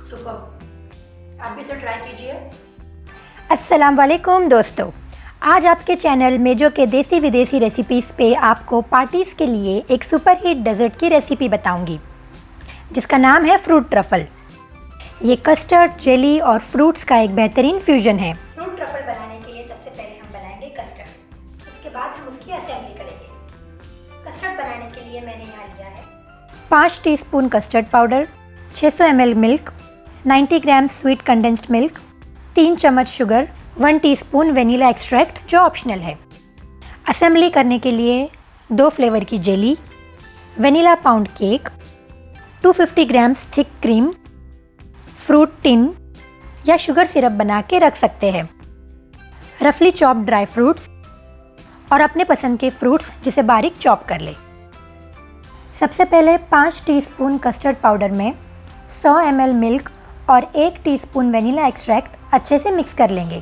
Super, आप भी इसे ट्राई कीजिए। अस्सलाम वालेकुम दोस्तों, आज आपके चैनल मेजो के देसी विदेशी रेसिपीज़ पे आपको पार्टीज़ के लिए एक सुपर हिट डेज़र्ट की रेसिपी बताऊंगी जिसका नाम है फ्रूट ट्रफल। ये कस्टर्ड, जेली और फ्रूट्स का एक बेहतरीन फ्यूजन है। फ्रूट ट्रफल बनाने के लिए सबसे पहले हम बनाएंगे कस्टर्ड, उसके बाद हम उसकी असेंबली करेंगे। कस्टर्ड बनाने के लिए मैंने यहाँ लिया है 5 teaspoon custard powder, 600 ml milk, 90 ग्राम स्वीट कंडेंस्ड मिल्क, 3 चम्मच शुगर, 1 टीस्पून वेनिला एक्सट्रैक्ट जो ऑप्शनल है। असेंबली करने के लिए 2 फ्लेवर की jelly, vanilla pound cake, 250 grams thick cream, fruit tin या शुगर सिरप बना के रख सकते हैं, रफली चॉप्ड ड्राई फ्रूट्स और अपने पसंद के फ्रूट्स जिसे बारीक चॉप कर ले। सबसे पहले 5 टीस्पून कस्टर्ड पाउडर में 100 ml मिल्क और 1 टीस्पून वेनिला एक्सट्रैक्ट अच्छे से मिक्स कर लेंगे।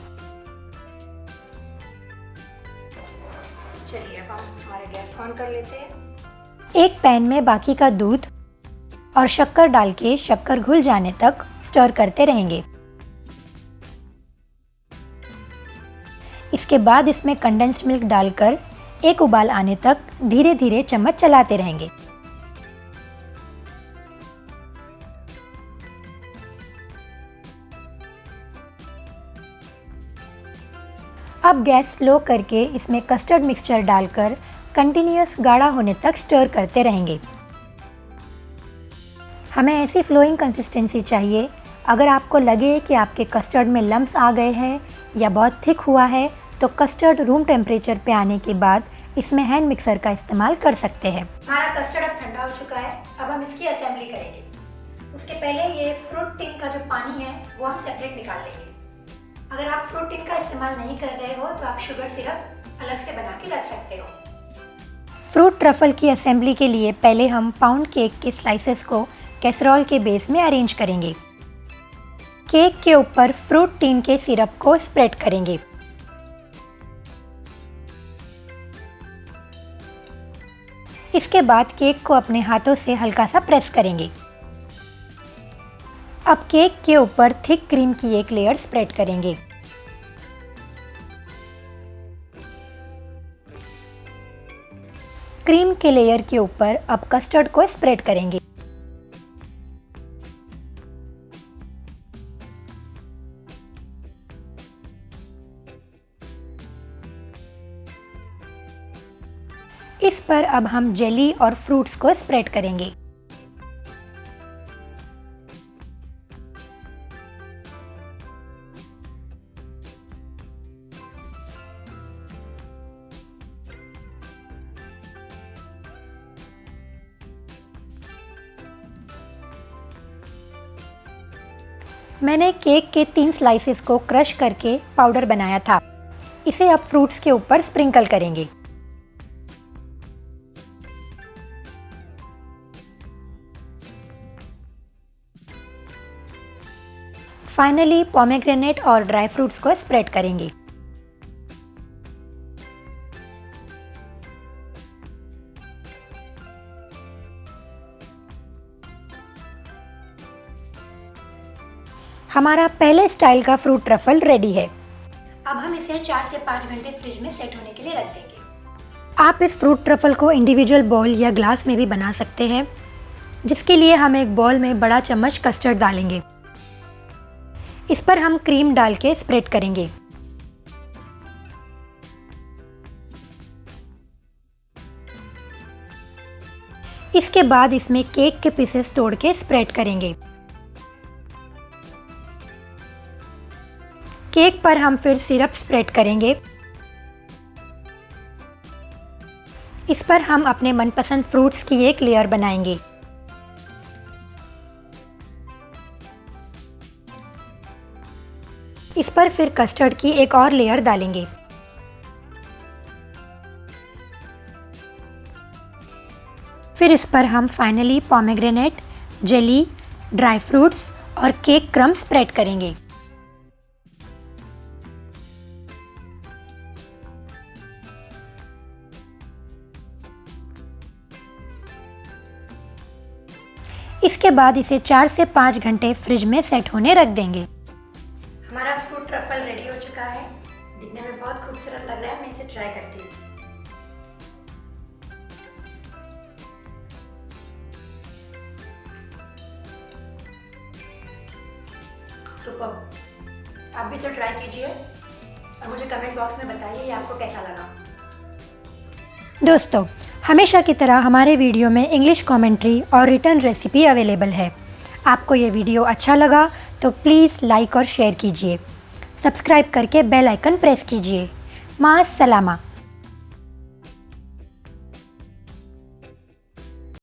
चलिए अब हम हमारा गैस ऑन कर लेते हैं। एक पैन में बाकी का दूध और शक्कर डाल के शक्कर घुल जाने तक स्टर करते रहेंगे। इसके बाद इसमें कंडेंस्ड मिल्क डालकर एक उबाल आने तक धीरे धीरे चम्मच चलाते रहेंगे। अब गैस स्लो करके इसमें कस्टर्ड मिक्सचर डालकर कंटिन्यूअस गाढ़ा होने तक स्टर करते रहेंगे। हमें ऐसी फ्लोइंग कंसिस्टेंसी चाहिए। अगर आपको लगे कि आपके कस्टर्ड में लम्स आ गए हैं या बहुत थिक हुआ है तो कस्टर्ड रूम टेम्परेचर पे आने के बाद इसमें हैंड मिक्सर का इस्तेमाल कर सकते हैं। हमारा कस्टर्ड अब ठंडा हो चुका है। अब हम इसकी असेंबली करेंगे। उसके पहले ये फ्रूट टिन का जो पानी है वो हम सेपरेट निकाल लेंगे। अगर आप फ्रूट टिन का इस्तेमाल नहीं कर रहे हो तो आप शुगर सिरप अलग से बना के रख सकते हो। फ्रूट ट्रफल की असेंबली के लिए पहले हम पाउंड केक के स्लाइसेस को कैसरोल के बेस में अरेंज करेंगे। केक के ऊपर फ्रूट टिन के सिरप को स्प्रेड करेंगे। इसके बाद केक को अपने हाथों से हल्का सा प्रेस करेंगे। अब केक के ऊपर थिक क्रीम की एक लेयर स्प्रेड करेंगे। क्रीम के लेयर के ऊपर अब कस्टर्ड को स्प्रेड करेंगे। इस पर अब हम जेली और फ्रूट्स को स्प्रेड करेंगे। मैंने केक के 3 स्लाइसेस को क्रश करके पाउडर बनाया था। इसे अब फ्रूट्स के ऊपर स्प्रिंकल करेंगे। फाइनली पोमेग्रेनेट और ड्राई फ्रूट्स को स्प्रेड करेंगे। हमारा पहले स्टाइल का फ्रूट ट्रफल रेडी है। अब हम इसे 4 से 5 घंटे फ्रिज में सेट होने के लिए रख देंगे। आप इस फ्रूट ट्रफल को इंडिविजुअल बॉल या ग्लास में भी बना सकते हैं, जिसके लिए हम एक बॉल में बड़ा चम्मच कस्टर्ड डालेंगे। इस पर हम क्रीम डाल के स्प्रेड करेंगे। इसके बाद इसमें केक के पीसेस तोड़ के स्प्रेड करेंगे। केक पर हम फिर सिरप स्प्रेड करेंगे। इस पर हम अपने मनपसंद फ्रूट्स की एक लेयर बनाएंगे। इस पर फिर कस्टर्ड की एक और लेयर डालेंगे। फिर इस पर हम finally pomegranate, jelly, dry fruits और केक क्रम स्प्रेड करेंगे। इसके बाद इसे 4 से 5 घंटे फ्रिज में सेट होने रख देंगे। हमारा फ्रूट ट्रफल रेडी हो चुका है। दिखने में बहुत खूबसूरत लग रहा है। मैं इसे ट्राई करती हूँ। सुपर। आप भी इसे ट्राई कीजिए और मुझे कमेंट बॉक्स में बताइए ये आपको कैसा लगा। दोस्तों, हमेशा की तरह हमारे वीडियो में इंग्लिश कमेंट्री और रिटर्न रेसिपी अवेलेबल है। आपको ये वीडियो अच्छा लगा तो प्लीज़ लाइक और शेयर कीजिए। सब्सक्राइब करके बेल आइकन प्रेस कीजिए। मां सलामा।